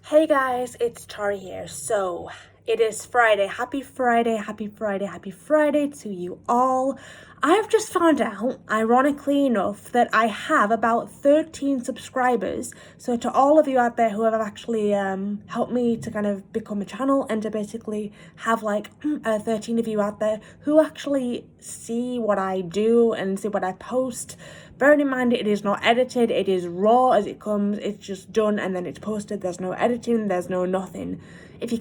Hey guys, it's Tari here. So, it is Friday. Happy Friday, happy Friday, happy Friday to you all. I have just found out, ironically enough, that I have about 13 subscribers. So to all of you out there who have actually helped me to kind of become a channel and to basically have like 13 of you out there who actually see what I do and see what I post. Bearing in mind it is not edited, it is raw as it comes, it's just done and then it's posted. There's no editing, there's no nothing. If you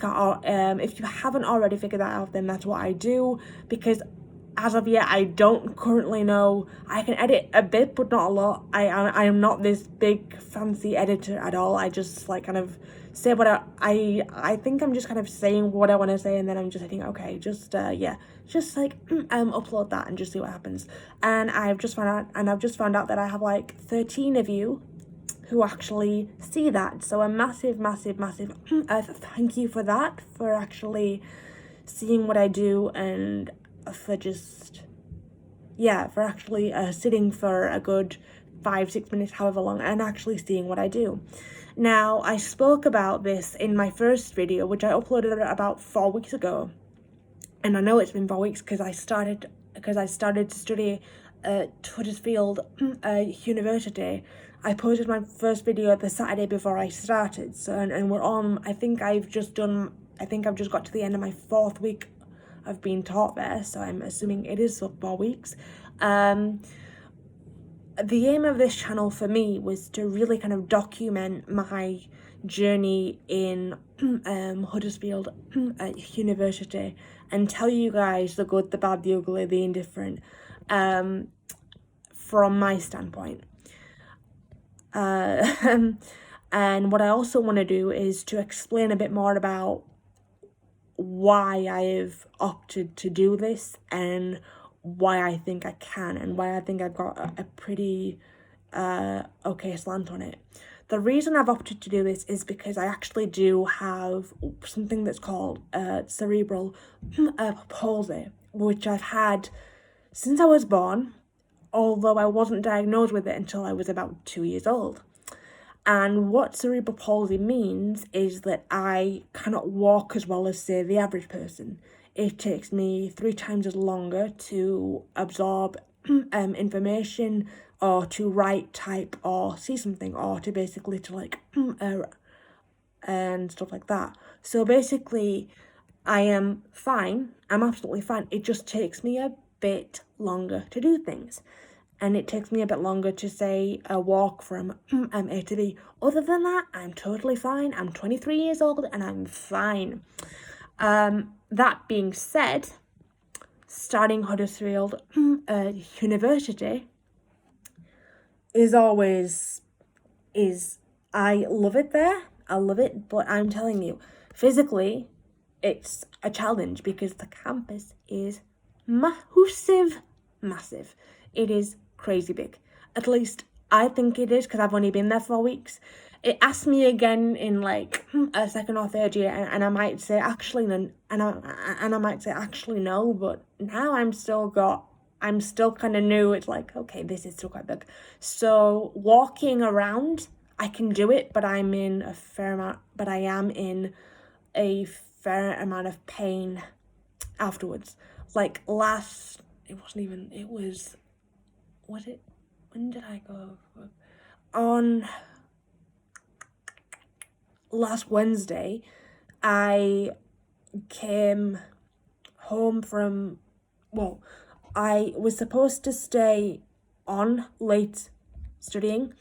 haven't already figured that out, then that's what I do, because as of yet I don't currently know. I can edit a bit but not a lot. I am not this big fancy editor at all. I just like kind of say what I think I'm just kind of saying what I want to say, and then I'm just thinking, okay, just just like upload that and just see what happens. And I've just found out that I have like 13 of you who actually see that. So a massive thank you for that, for actually seeing what I do, and for just for actually sitting for a good 5-6 minutes, however long, and actually seeing what I do. Now, I spoke about this in my first video, which I uploaded about 4 weeks ago, and I know it's been 4 weeks because I started to study at Huddersfield University. I posted my first video the Saturday before I started, so and we're on. I think I've just got to the end of my 4th week of being taught there, so I'm assuming it is 4 weeks. The aim of this channel for me was to really kind of document my journey in Huddersfield University, and tell you guys the good, the bad, the ugly, the indifferent, from my standpoint. And what I also want to do is to explain a bit more about why I have opted to do this, and why I think I can, and why I think I've got a pretty okay slant on it. The reason I've opted to do this is because I actually do have something that's called cerebral palsy, which I've had since I was born, although I wasn't diagnosed with it until I was about 2 years old. And what cerebral palsy means is that I cannot walk as well as, say, the average person. It takes me 3 times as longer to absorb information, or to write, type, or see something, or to basically to like and stuff like that. So basically, I am fine. I'm absolutely fine. It just takes me a bit longer to do things. And it takes me a bit longer to say a walk from A to B. Other than that, I'm totally fine. I'm 23 years old and I'm fine. That being said, starting Huddersfield University I love it there. I love it, but I'm telling you, physically, it's a challenge because the campus is massive. It is crazy big. At least I think it is, because I've only been there 4 weeks. It asked me again in like a 2nd or 3rd year, and I might say actually no, and I might say actually no, but now I'm still kind of new. It's like, okay, this is still quite big. So walking around, I can do it, but I am in a fair amount of pain afterwards. Like when did I go? On last Wednesday, I came home from, I was supposed to stay on late studying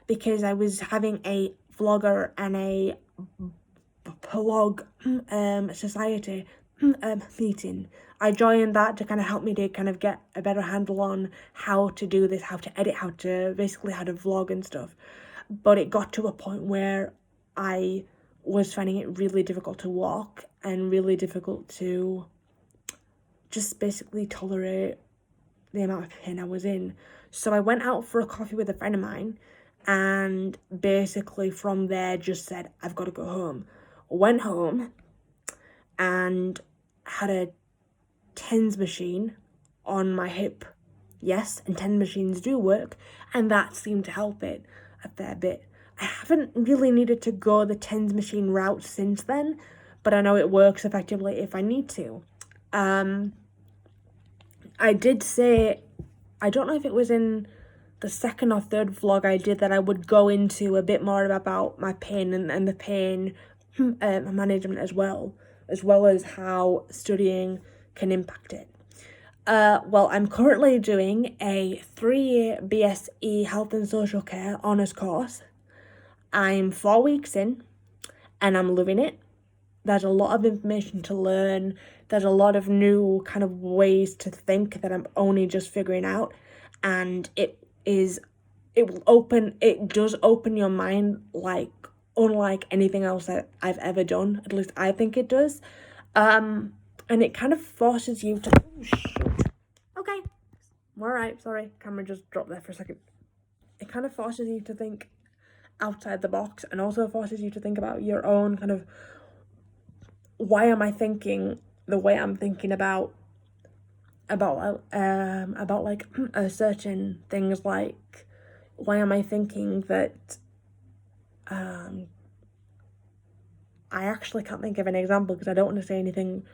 because I was having a vlogger and a blog society meeting. I joined that to kind of help me to kind of get a better handle on how to do this, how to edit, how to vlog and stuff. But it got to a point where I was finding it really difficult to walk and really difficult to just basically tolerate the amount of pain I was in. So I went out for a coffee with a friend of mine, and basically from there just said, I've got to go home. Went home and had a TENS machine on my hip. Yes, and TENS machines do work, and that seemed to help it a fair bit. I haven't really needed to go the TENS machine route since then, but I know it works effectively if I need to. I did say, I don't know if it was in the second or third vlog I did, that I would go into a bit more about my pain and the pain management as well as how studying can impact it. Well, I'm currently doing a 3-year BSE Health and Social Care honours course. I'm 4 weeks in and I'm loving it. There's a lot of information to learn. There's a lot of new kind of ways to think that I'm only just figuring out. And it does open your mind like unlike anything else that I've ever done. At least I think it does. And it kind of forces you to, oh shoot. Okay. All right, sorry. Camera just dropped there for a second. It kind of forces you to think outside the box, and also forces you to think about your own kind of, why am I thinking the way I'm thinking about like certain things, like why am I thinking that I actually can't think of an example because I don't want to say anything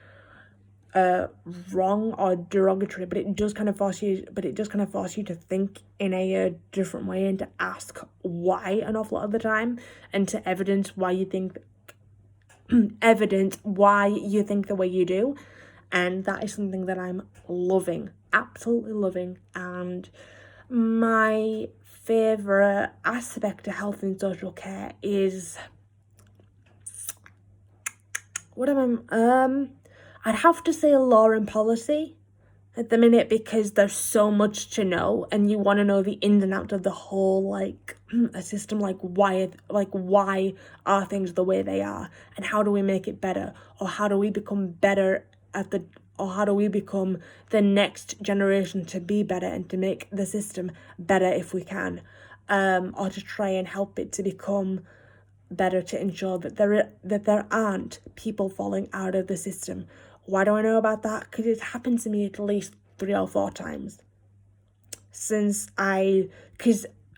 wrong or derogatory, but it does kind of force you to think in a different way, and to ask why an awful lot of the time, and to evidence why you think the way you do. And that is something that I'm loving, absolutely loving. And my favourite aspect of health and social care is, I'd have to say law and policy at the minute, because there's so much to know and you want to know the ins and outs of the whole, like, a system, like why are things the way they are, and how do we make it better, or how do we become better or how do we become the next generation to be better and to make the system better if we can, or to try and help it to become better, to ensure that there aren't people falling out of the system. Why do I know about that? Because it's happened to me at least 3 or 4 times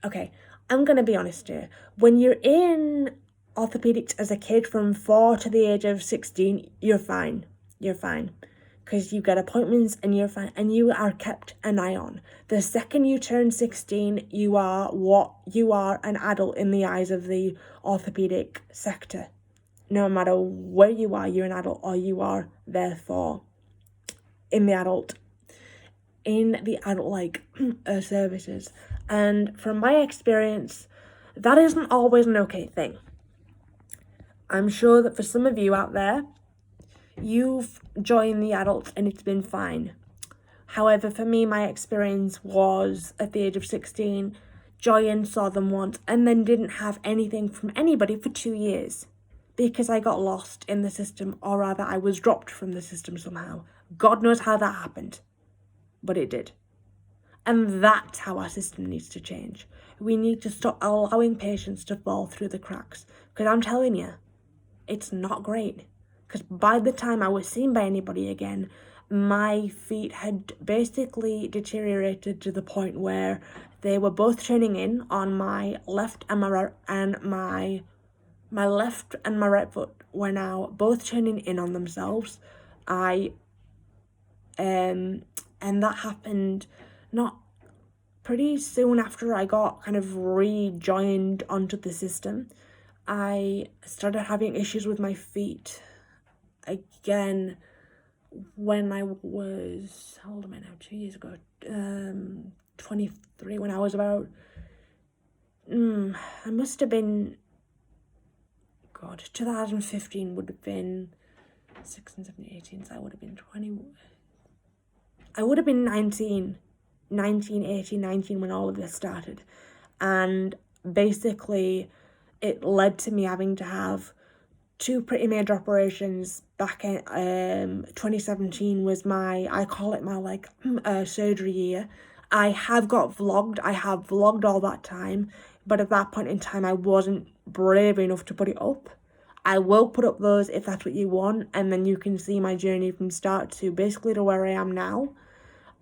okay, I'm going to be honest here. When you're in orthopedics as a kid from 4 to the age of 16, you're fine. Because you get appointments and you're fine, and you are kept an eye on. The second you turn 16, you are an adult in the eyes of the orthopedic sector. No matter where you are, you're an adult, or you are therefore in the adult like services. And from my experience, that isn't always an okay thing. I'm sure that for some of you out there, you've joined the adults and it's been fine. However, for me, my experience was at the age of 16, joined, saw them once, and then didn't have anything from anybody for 2 years. Because I got lost in the system, or rather I was dropped from the system somehow. God knows how that happened, but it did. And that's how our system needs to change. We need to stop allowing patients to fall through the cracks. Because I'm telling you, it's not great. Because by the time I was seen by anybody again, my feet had basically deteriorated to the point where they were both turning in on my left and my right, and my left and my right foot were now both turning in on themselves. And that happened not pretty soon after I got kind of rejoined onto the system. I started having issues with my feet again when I was, how old am I now? 2 years ago, 23, when I was about, I must have been, 2015 would have been 16, 17, 18, so I would have been 20. I would have been 19, 18, 19 when all of this started. And basically, it led to me having to have 2 pretty major operations back in 2017 was I call it my surgery year. I have vlogged all that time, but at that point in time I wasn't brave enough to put it up. I will put up those if that's what you want, and then you can see my journey from start to basically to where I am now.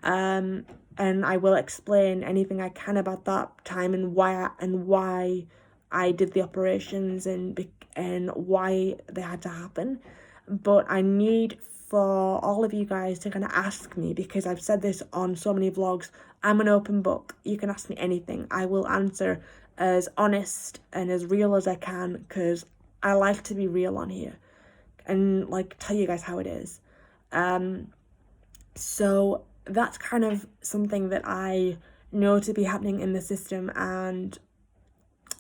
And I will explain anything I can about that time and why I did the operations and why they had to happen. But I need for all of you guys to kind of ask me, because I've said this on so many vlogs. I'm an open book. You can ask me anything. I will answer as honest and as real as I can, because I like to be real on here and like tell you guys how it is. So that's kind of something that I know to be happening in the system, and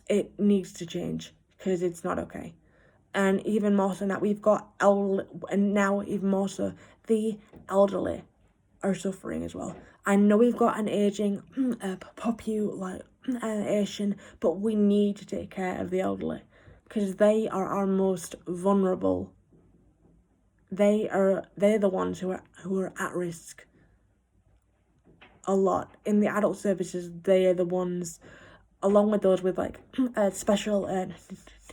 it needs to change because it's not okay. And even more so now, we've got and now even more so, the elderly are suffering as well. I know we've got an aging population, but we need to take care of the elderly because they are our most vulnerable. They're the ones who are at risk a lot. In the adult services, they are the ones, along with those with like special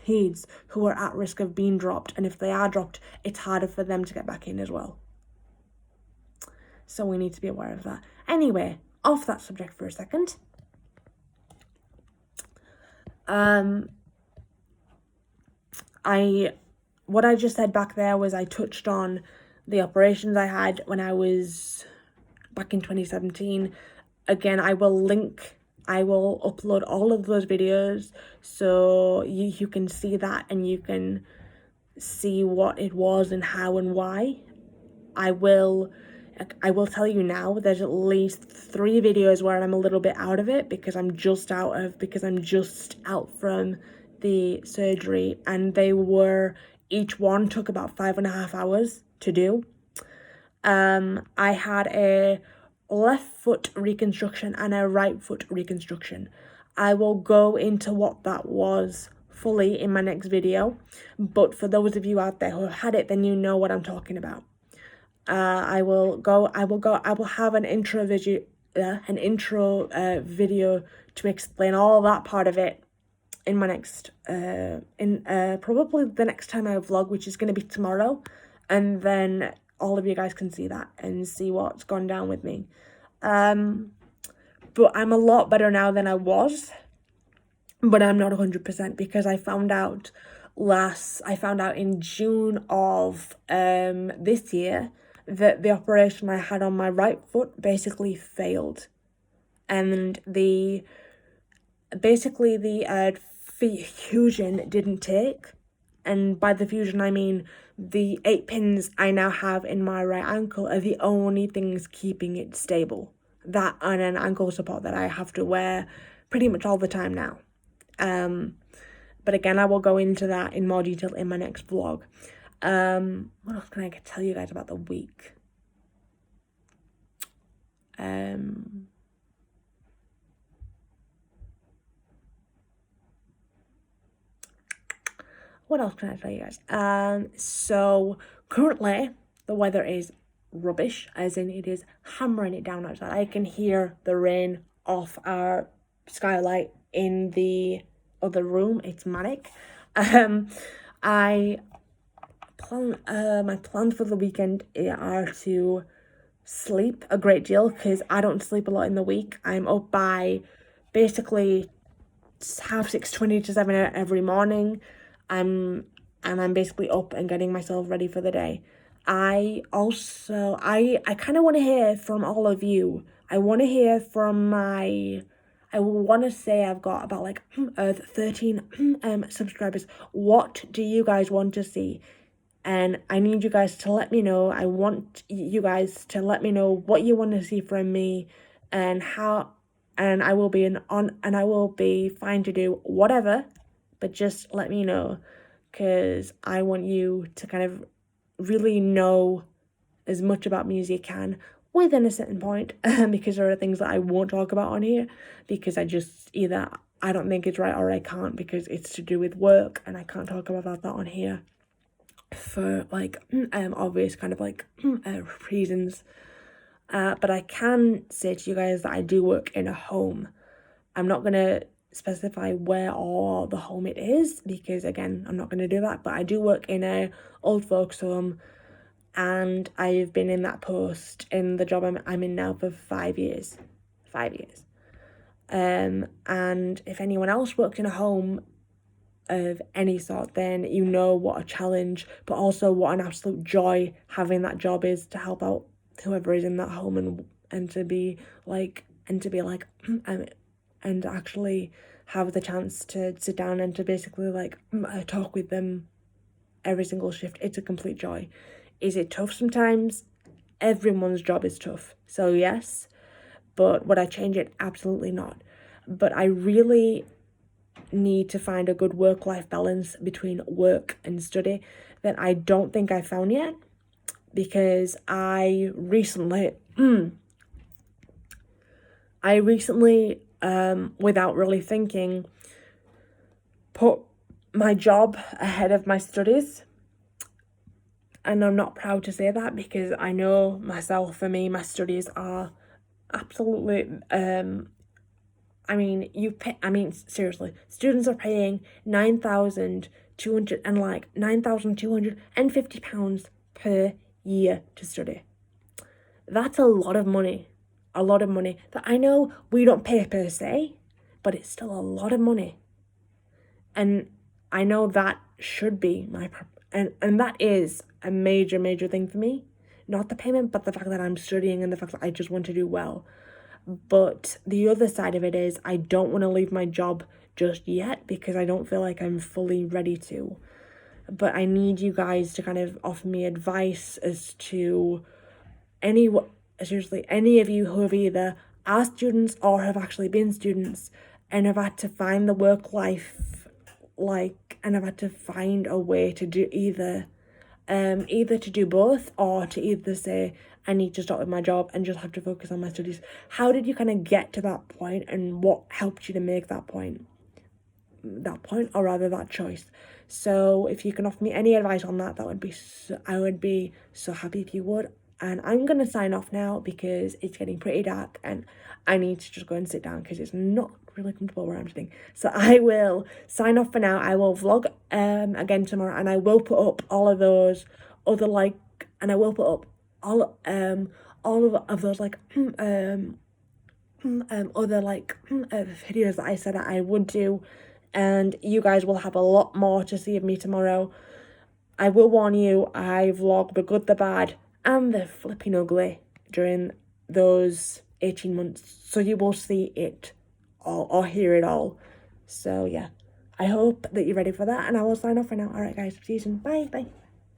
needs, who are at risk of being dropped, and if they are dropped, it's harder for them to get back in as well. So we need to be aware of that. Anyway, off that subject for a second. What I just said back there was I touched on the operations I had when I was back in 2017. Again, I will upload all of those videos so you can see that, and you can see what it was and how and why. I will tell you now, there's at least 3 videos where I'm a little bit out of it because I'm just out from the surgery, and each one took about 5.5 hours to do. I had a left foot reconstruction and a right foot reconstruction. I will go into what that was fully in my next video, but for those of you out there who have had it, then you know what I'm talking about. I will have an intro video to explain all that part of it in my next probably the next time I vlog, which is going to be tomorrow, and then all of you guys can see that and see what's gone down with me. But I'm a lot better now than I was, but I'm not 100% because I found out in June of this year that the operation I had on my right foot basically failed, and the fusion didn't take. And by the fusion, I mean the 8 pins I now have in my right ankle are the only things keeping it stable. That and an ankle support that I have to wear pretty much all the time now. But again, I will go into that in more detail in my next vlog. What else can I tell you guys about the week? What else can I tell you guys? So currently the weather is rubbish, as in it is hammering it down outside. I can hear the rain off our skylight in the other room. It's manic. My plans for the weekend are to sleep a great deal because I don't sleep a lot in the week. I'm up by basically 6:20 to 7 every morning. I'm basically up and getting myself ready for the day. I kind of want to hear from all of you. I want to hear from I want to say I've got about like 13 subscribers. What do you guys want to see? And I need you guys to let me know. I want you guys to let me know what you want to see from me and how, and I will be fine to do whatever, but just let me know, because I want you to kind of really know as much about me as you can within a certain point, because there are things that I won't talk about on here because I don't think it's right, or I can't because it's to do with work and I can't talk about that on here for like obvious kind of like reasons. But I can say to you guys that I do work in a home. I'm not gonna specify where or the home it is because again I'm not gonna do that, but I do work in a old folks home, and I've been in that post in the job I'm in now for 5 years. 5 years. And if anyone else works in a home, of any sort, then you know what a challenge, but also what an absolute joy having that job is, to help out whoever is in that home, and to be like and actually have the chance to sit down and to basically like talk with them every single shift. It's a complete joy. Is it tough sometimes? Everyone's job is tough, so yes. But would I change it? Absolutely not. But I really need to find a good work-life balance between work and study that I don't think I found yet, because I recently without really thinking, put my job ahead of my studies. And I'm not proud to say that, because I know myself, for me, my studies are absolutely seriously, students are paying £9,250 per year to study. That's a lot of money. A lot of money that I know we don't pay per se, but it's still a lot of money. And I know that should be and that is a major thing for me. Not the payment, but the fact that I'm studying and the fact that I just want to do well. But the other side of it is I don't want to leave my job just yet, because I don't feel like I'm fully ready to. But I need you guys to kind of offer me advice as to any of you who have either are students or have actually been students and have had to find the work life, and have had to find a way to do either to do both, or to either say, I need to stop with my job and just have to focus on my studies. How did you kind of get to that point, and what helped you to make that point, or rather that choice? So if you can offer me any advice on that, I would be so happy if you would. And I'm going to sign off now, because it's getting pretty dark and I need to just go and sit down, because it's not really comfortable where I'm sitting. So I will sign off for now. I will vlog again tomorrow, and I will put up all of those other and I will put up all of those other videos that I said that I would do, and you guys will have a lot more to see of me tomorrow. I will warn you, I vlog the good, the bad, and the flipping ugly during those 18 months, so you will see it all, or hear it all. So yeah, I hope that you're ready for that, and I will sign off for now. All right guys, see you soon. Bye.